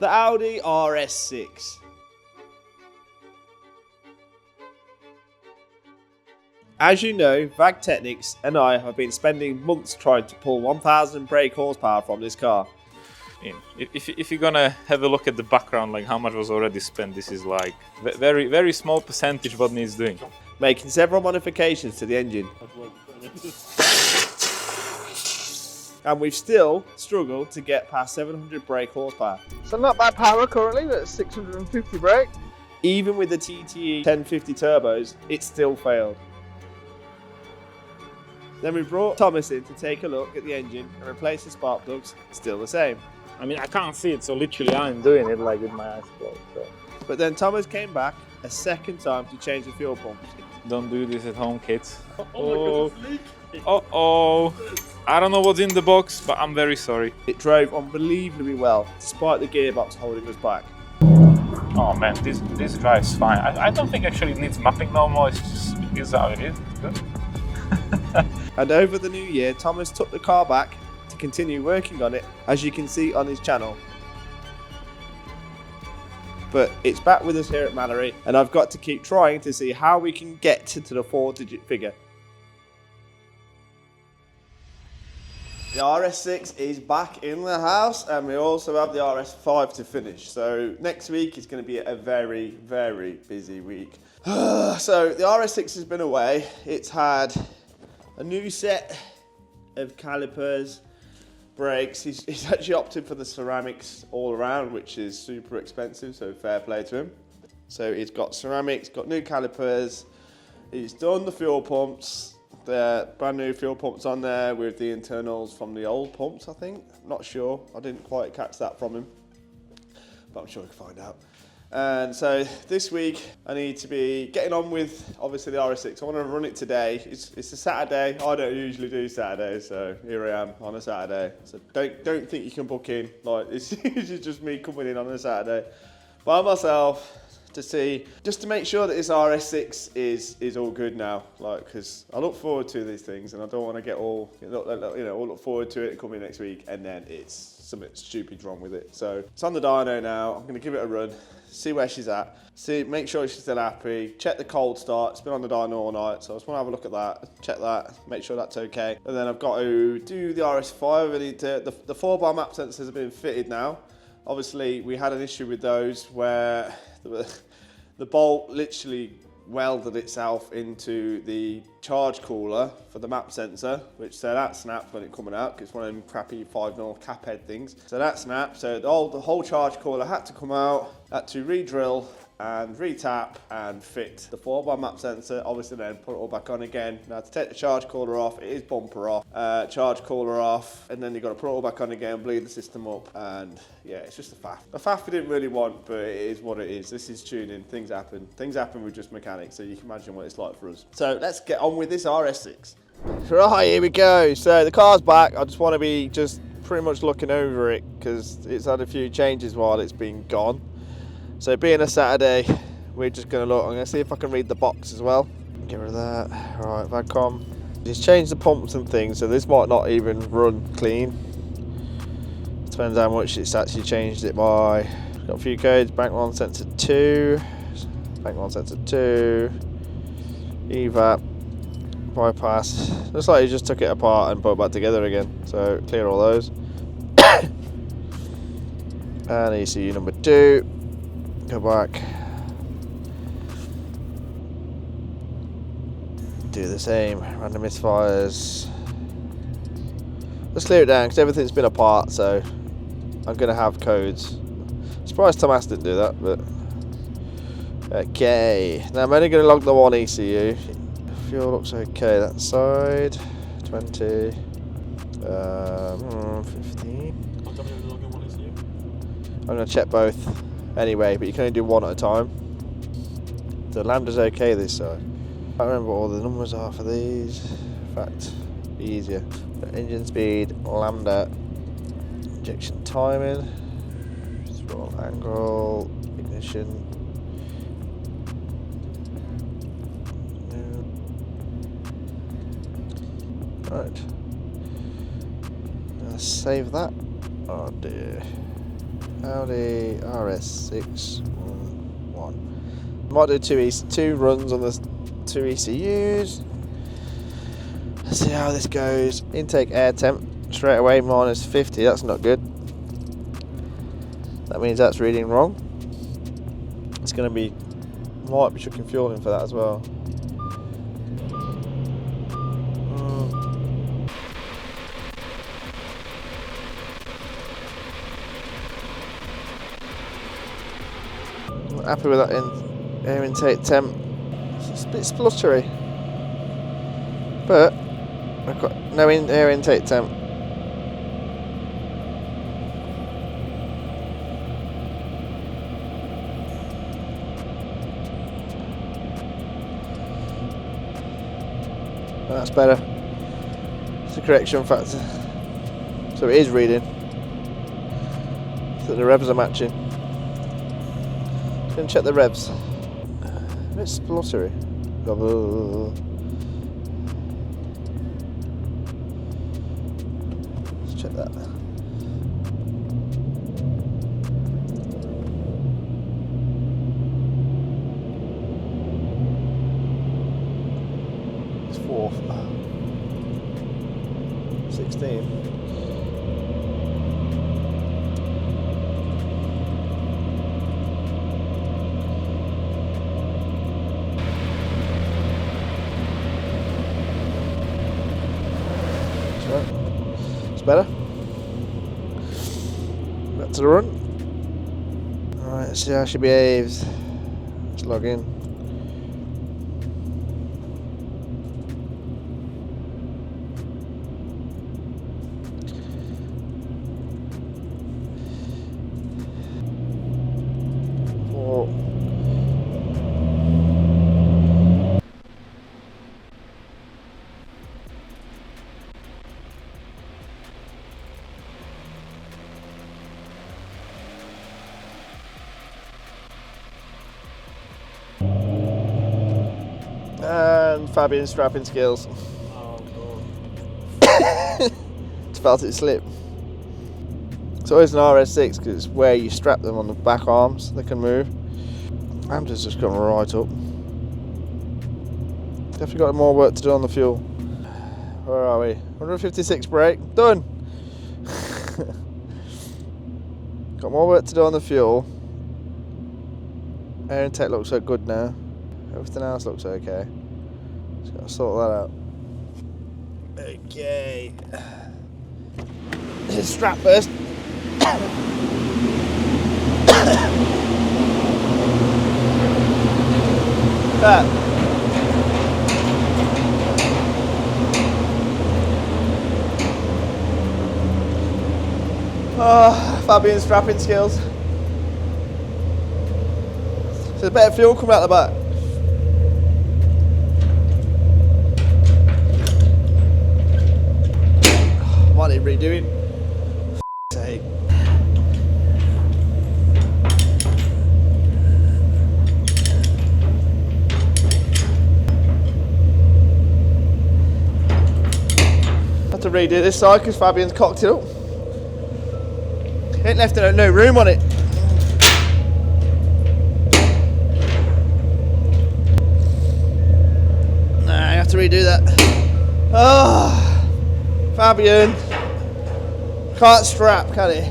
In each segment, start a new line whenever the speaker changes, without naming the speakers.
the Audi RS6. As you know, Technics and I have been spending months trying to pull 1000 brake horsepower from this car.
If you're gonna have a look at the background, like how much was already spent, this is like very small percentage what needs doing.
Making several modifications to the engine. And we've still struggled to get past 700 brake horsepower.
So not bad power currently, that's 650 brake.
Even with the TTE 1050 turbos, it still failed. Then we brought Thomas in to take a look at the engine and replace the spark plugs, still the same.
I mean, I can't see it, so literally I'm doing it like with my eyes closed. So.
But then Thomas came back a second time to change the fuel pumps.
Don't do this at home, kids. Uh-oh. I don't know what's in the box, but I'm very sorry.
It drove unbelievably well, despite the gearbox holding us back.
Oh man, this drives fine. I don't think actually it needs mapping no more, it's how it is. It's good.
And over the new year, Thomas took the car back to continue working on it, as you can see on his channel. But it's back with us here at Mallory, and I've got to keep trying to see how we can get to the 4-digit figure. The RS6 is back in the house, and we also have the RS5 to finish. So next week is going to be a very, very busy week. So the RS6 has been away. It's had a new set of calipers, brakes. He's actually opted for the ceramics all around, which is super expensive, so fair play to him. So he's got ceramics, got new calipers, he's done the fuel pumps, the brand new fuel pumps on there with the internals from the old pumps, I think. Not sure, I didn't quite catch that from him, but I'm sure we can find out. And so this week I need to be getting on with obviously the RS6. I want to run it today. It's a Saturday. I don't usually do Saturdays, so here I am on a Saturday. So don't think you can book in. Like it's just me coming in on a Saturday by myself to see, just to make sure that this RS6 is all good now. Like, because I look forward to these things, and I don't want to get all all look forward to it coming next week, and then it's something stupid wrong with it. So it's on the dyno now. I'm going to give it a run. See where she's at, make sure she's still happy, check the cold start. It's been on the dyno all night, so I just want to have a look at that, check that, make sure that's okay. And then I've got to do the RS5. I need to, the 4-bar map sensors have been fitted now. Obviously, we had an issue with those where the bolt literally welded itself into the charge cooler for the map sensor, which so that snapped when it coming out, because it's one of them crappy 5mm cap head things. So that snapped, so the whole charge cooler had to come out, had to re-drill and re-tap and fit the 4-bar map sensor, obviously then put it all back on again. Now to take the charge cooler off, it is bumper off, charge cooler off, and then you've got to put it all back on again, bleed the system up, and yeah, it's just a faff. A faff we didn't really want, but it is what it is. This is tuning, things happen. Things happen with just mechanics, so you can imagine what it's like for us. So let's get on with this RS6. Right, here we go. So the car's back. I just want to be pretty much looking over it, because it's had a few changes while it's been gone. So being a Saturday, we're just going to look. I'm going to see if I can read the box as well. Get rid of that. Right, Vadcom. Just changed the pumps and things, so this might not even run clean. Depends how much it's actually changed it by. Got a few codes. Bank 1 sensor 2. Bank 1 sensor 2. EVAP. Bypass. Looks like you just took it apart and put it back together again. So clear all those. And ECU number 2. Go back. Do the same. Random misfires. Let's clear it down because everything's been apart, so I'm going to have codes. Surprised Tomas didn't do that, but okay. Now I'm only going to log the one ECU. Fuel looks okay that side. 20. 15. I'm going to check both anyway, but you can only do one at a time. The lambda's okay this side. I can't remember what all the numbers are for these. In fact, be easier. The engine speed, lambda, injection timing, throttle angle, ignition. Right. Let's save that. Oh dear. Audi RS6 1. Might do two runs on the 2 ECUs. Let's see how this goes. Intake air temp straight away -50. That's not good. That means that's reading wrong. It's going to be, might be chucking fuel in for that as well. Not happy with that air intake temp. It's a bit spluttery, but I've got no air intake temp. That's better. It's a correction factor. So it is reading. So the revs are matching. Just going to check the revs. A bit spluttery. Let's check that. It's 4th. 16. It's better. Back to the run. Alright, let's see how she behaves. Let's log in. And Fabian strapping skills.
Oh god.
Just felt it slip. It's always an RS6 because it's where you strap them on the back arms, they can move. Amper's just gone right up. Definitely got more work to do on the fuel. Where are we? 156 brake, done! Got more work to do on the fuel. Air intake looks so good now. Everything else looks okay. Just gotta sort that out. Okay. This is strap first. That. Oh, Fabian's strapping skills. There's a better fuel coming out the back. Might need redoing. F***'s sake. Have to redo this side because Fabian's cocked it up. Ain't left no room on it. Nah, I have to redo that. Oh, Fabian can't strap, can he?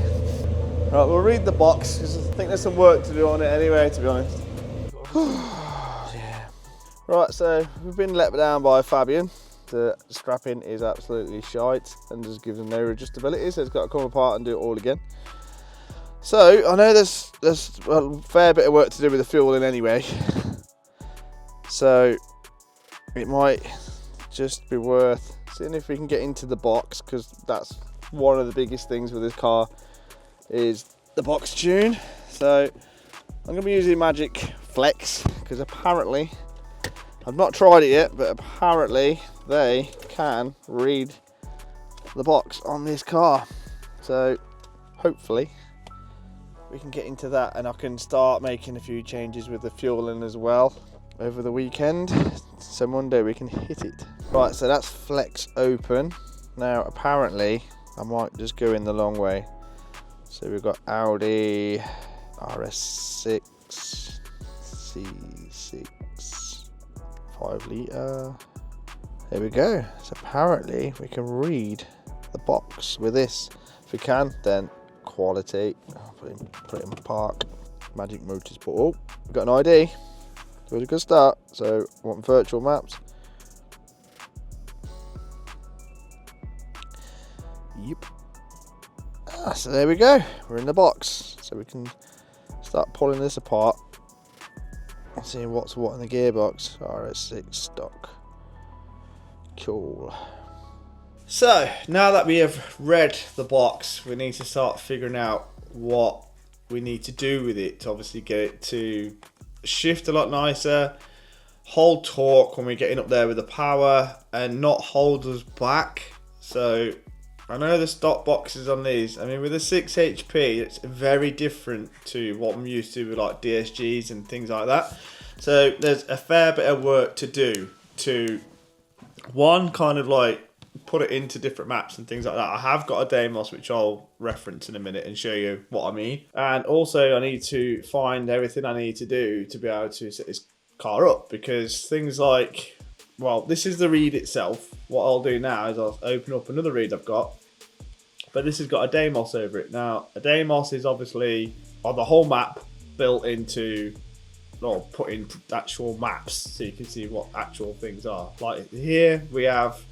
Right, we'll read the box because I think there's some work to do on it anyway, to be honest. Yeah. Right, so we've been let down by Fabian. The strapping is absolutely shite and just gives them no adjustability, so it's got to come apart and do it all again. So I know there's a fair bit of work to do with the fueling anyway, so it might just be worth seeing if we can get into the box, because that's one of the biggest things with this car is the box tune. So I'm going to be using Magic Flex because apparently, I've not tried it yet, but apparently they can read the box on this car. So hopefully we can get into that and I can start making a few changes with the fueling as well over the weekend. So Monday we can hit it. Right, so that's Flex open. Now apparently I might just go in the long way. So we've got Audi RS6 C6 5 litre. There we go. So apparently we can read the box with this. If we can, then quality. I'll put it in park. Magic Motors. But oh, we've got an ID. So it's a good start. So I want virtual maps. Yep. So there we go. We're in the box. So we can start pulling this apart. And seeing what's what in the gearbox. RS6 stock. Cool. So now that we have read the box, we need to start figuring out what we need to do with it to obviously get it to shift a lot nicer, hold torque when we're getting up there with the power, and not hold us back. So I know the stock boxes on these, I mean with the 6 HP it's very different to what I'm used to with like DSGs and things like that. So there's a fair bit of work to do to one, kind of like put it into different maps and things like that. I have got a Deimos which I'll reference in a minute and show you what I mean. And also I need to find everything I need to do to be able to set this car up, because things like, well, this is the read itself. What I'll do now is I'll open up another read I've got, but this has got a Deimos over it. Now a Deimos is obviously on the whole map built into, or put in actual maps so you can see what actual things are. Like here we have,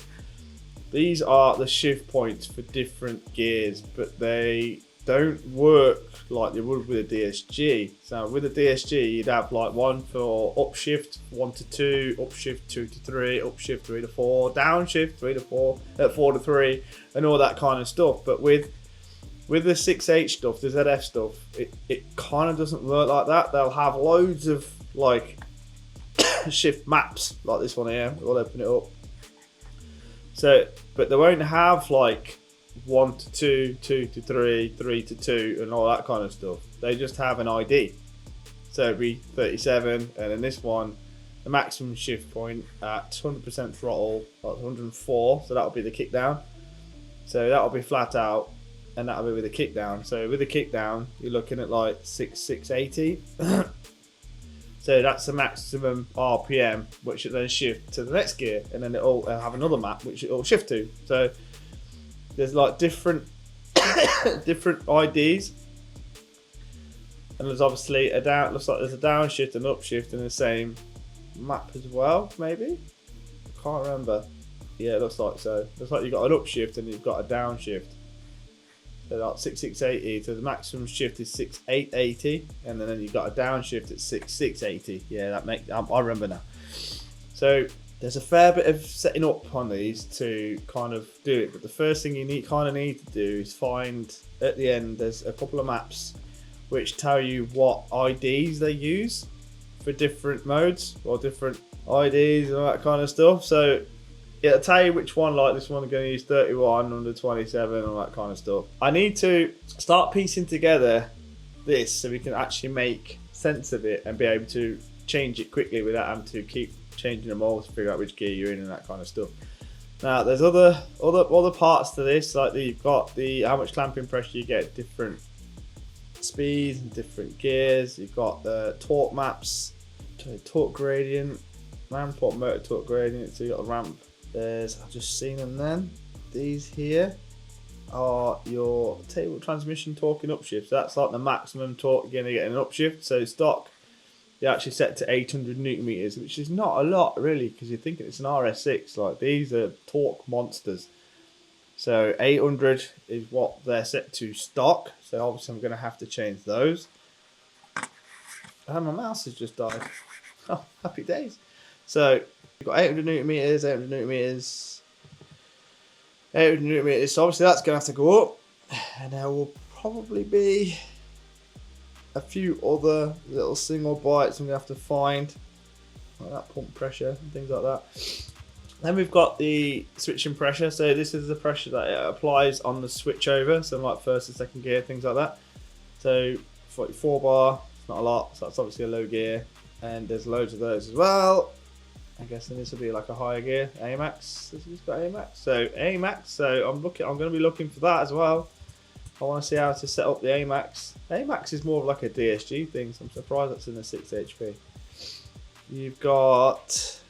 these are the shift points for different gears, but they don't work like they would with a DSG. So with a DSG, you'd have like one for upshift 1 to 2, upshift 2 to 3, upshift 3 to 4, downshift 3 to 4, 4 to 3, and all that kind of stuff. But with the 6H stuff, the ZF stuff, it kind of doesn't work like that. They'll have loads of like shift maps like this one here. We'll open it up. So, but they won't have like 1 to 2, 2 to 3, 3 to 2, and all that kind of stuff. They just have an ID. So it'd be 37, and in this one, the maximum shift point at 100% throttle, like 104. So that'll be the kick down. So that'll be flat out, and that'll be with a kick down. So with a kick down, you're looking at like 680. So that's the maximum RPM, which it then shift to the next gear, and then it'll have another map which it'll shift to. So there's like different different IDs, and there's obviously a down. Looks like there's a downshift and upshift in the same map as well. Maybe, I can't remember. Yeah, it looks like so. Looks like you've got an upshift and you've got a downshift. So like 6680, so the maximum shift is 6880, and then you've got a downshift at 6680. Yeah, that makes, I remember now. So there's a fair bit of setting up on these to kind of do it, but the first thing you need to do is find, at the end there's a couple of maps which tell you what IDs they use for different modes or different IDs and all that kind of stuff. So it'll tell you which one, like this one I'm going to use 31 under 27, all that kind of stuff. I need to start piecing together this so we can actually make sense of it and be able to change it quickly without having to keep changing them all to figure out which gear you're in and that kind of stuff. Now there's other parts to this, like you've got the how much clamping pressure you get at different speeds and different gears. You've got the torque maps, torque gradient, ramp or motor torque gradient. So you've got the ramp. I've just seen them then. These here are your table transmission torque and upshift. So that's like the maximum torque you're going to get in an upshift. So stock, they actually set to 800 Newton meters, which is not a lot really, because you're thinking it's an RS6. Like these are torque monsters. So 800 is what they're set to stock. So obviously I'm going to have to change those. And my mouse has just died. Oh, happy days. So we've got 800 Newton meters, 800 Newton meters, 800 Newton meters. So obviously that's going to have to go up. And there will probably be a few other little single bites I'm going to have to find. Like that pump pressure and things like that. Then we've got the switching pressure. So this is the pressure that it applies on the switch over. So like first and second gear, things like that. So 44 bar, it's not a lot. So that's obviously a low gear. And there's loads of those as well. I'm guessing this will be like a higher gear, AMAX. This has got AMAX. So AMAX. So I'm going to be looking for that as well. I want to see how to set up the AMAX. AMAX is more of like a DSG thing, so I'm surprised that's in the 6 HP. You've got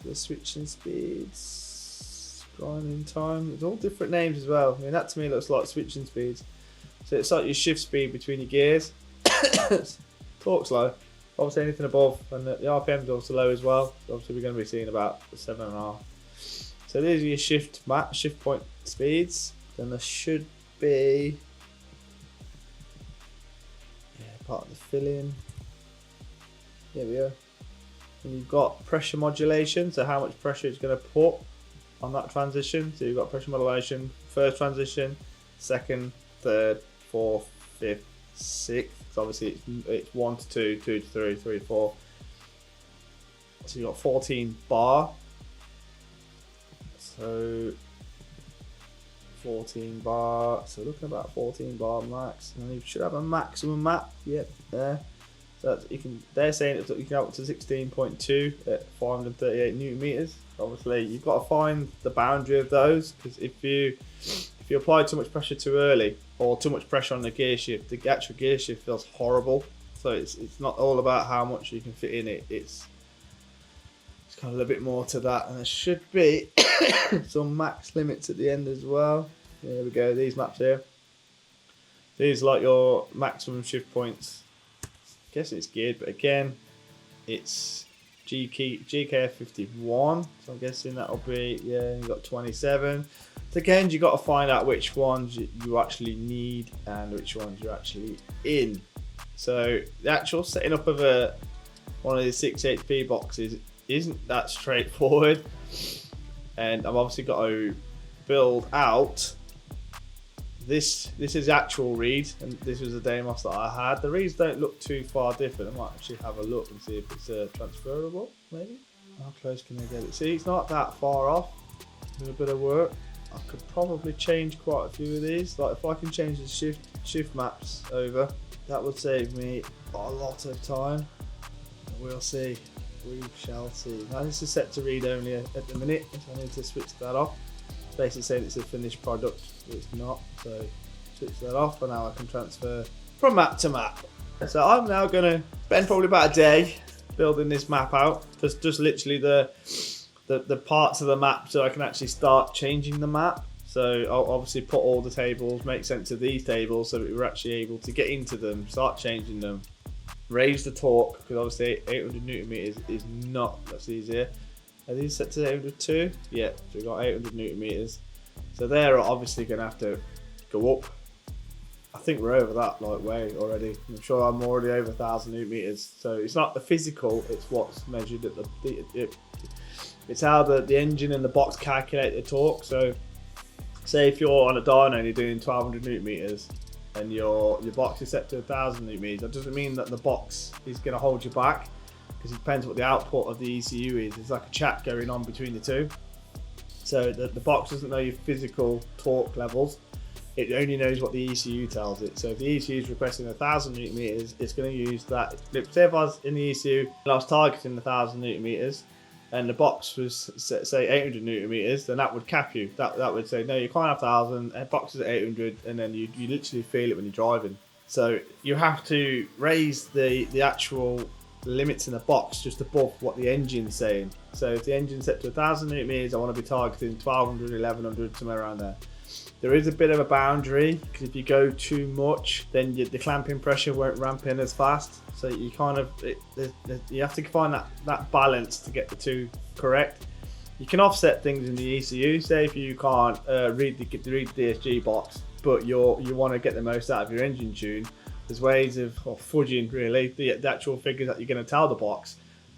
the switching speeds, grinding time. There's all different names as well. I mean, that to me looks like switching speeds. So it's like your shift speed between your gears. Torque's low. Obviously anything above, and the RPM's also low as well. Obviously we're going to be seeing about 7.5. So these are your shift point speeds. Then there should be part of the fill-in. There we go. And you've got pressure modulation, so how much pressure it's going to put on that transition. So you've got pressure modulation, first transition, second, third, fourth, fifth, sixth. So obviously it's 1 to 2, 2 to 3, 3 to 4. So you've got 14 bar. So 14 bar. So looking about 14 bar max. And you should have a maximum map. Yep, there. So you can. They're saying you can go up to 16.2 at 538 newton meters. Obviously, you've got to find the boundary of those, because if you apply too much pressure too early, or too much pressure on the gear shift, the actual gear shift feels horrible. So it's not all about how much you can fit in it. It's kind of a little bit more to that, and there should be some max limits at the end as well. There we go. These maps here. These are like your maximum shift points. I guess it's geared, but again, it's GKF 51. So I'm guessing that'll be, yeah, you got 27. So again, you got to find out which ones you actually need and which ones you're actually in. So the actual setting up of one of these 6 HP boxes isn't that straightforward, and I've obviously got to build out this is actual read, and this was the demos that I had. The reads don't look too far different. I might actually have a look and see if it's transferable, maybe. How close can I get it? See, it's not that far off. With a bit of work, I could probably change quite a few of these. Like if I can change the shift maps over, that would save me a lot of time. We'll see. We shall see. Now this is set to read only at the minute, so I need to switch that off. It's basically saying it's a finished product, but it's not. So switch that off, and now I can transfer from map to map. So I'm now going to spend probably about a day building this map out. Just literally the parts of the map, so I can actually start changing the map. So I'll obviously put all the tables, make sense of these tables, so that we're actually able to get into them, start changing them. Raise the torque, because obviously 800 newton meters is not, that's easier. Are these set to 800 too? Yeah, so we've got 800 newton meters. So they're obviously going to have to go up. I think we're over that like way already. I'm sure I'm already over 1,000 newton meters. So it's not the physical, it's what's measured at it's how the engine and the box calculate the torque. So say if you're on a dyno and you're doing 1,200 newton meters, and your box is set to 1,000 newton meters, that doesn't mean that the box is going to hold you back, because it depends what the output of the ECU is. There's like a chat going on between the two. So the box doesn't know your physical torque levels. It only knows what the ECU tells it. So if the ECU is requesting 1,000 newton meters, it's going to use that. Say if I was in the ECU and I was targeting 1,000 newton meters, and the box was say 800 newton meters, then that would cap you. That would say no, you can't have 1,000. And box is at 800, and then you literally feel it when you're driving. So you have to raise the actual limits in the box just above what the engine's saying. So if the engine's set to 1,000 newton meters, I want to be targeting 1,200, 1,100, somewhere around there. There is a bit of a boundary, because if you go too much, then the clamping pressure won't ramp in as fast. So you kind of you have to find that balance to get the two correct. You can offset things in the ECU. Say if you can't read the DSG box, but you want to get the most out of your engine tune, there's ways of fudging really the actual figures that you're going to tell the box,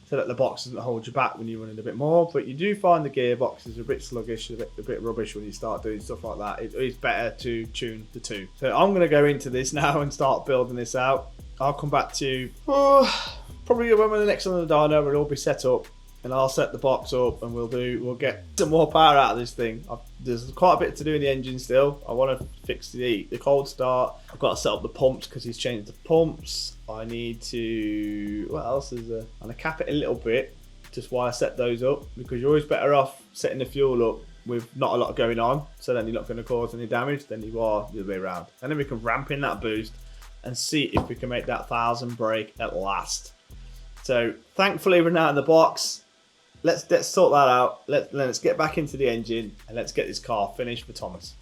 so that the box doesn't hold you back when you're running a bit more. But you do find the gearbox is a bit sluggish, a bit rubbish when you start doing stuff like that. It is better to tune the two. So I'm going to go into this now and start building this out. I'll come back to probably when we're the next on the dyno, it'll all be set up, and I'll set the box up, and we'll get some more power out of this thing. There's quite a bit to do in the engine still. I want to fix the cold start. I've got to set up the pumps, because he's changed the pumps. I need to, what else is there? I'm going to cap it a little bit just while I set those up, because you're always better off setting the fuel up with not a lot going on, so then you're not going to cause any damage, then you are the other way around. And then we can ramp in that boost and see if we can make that 1,000 brake at last. So thankfully we're now in the box. Let's sort that out. Let's get back into the engine and let's get this car finished for Thomas.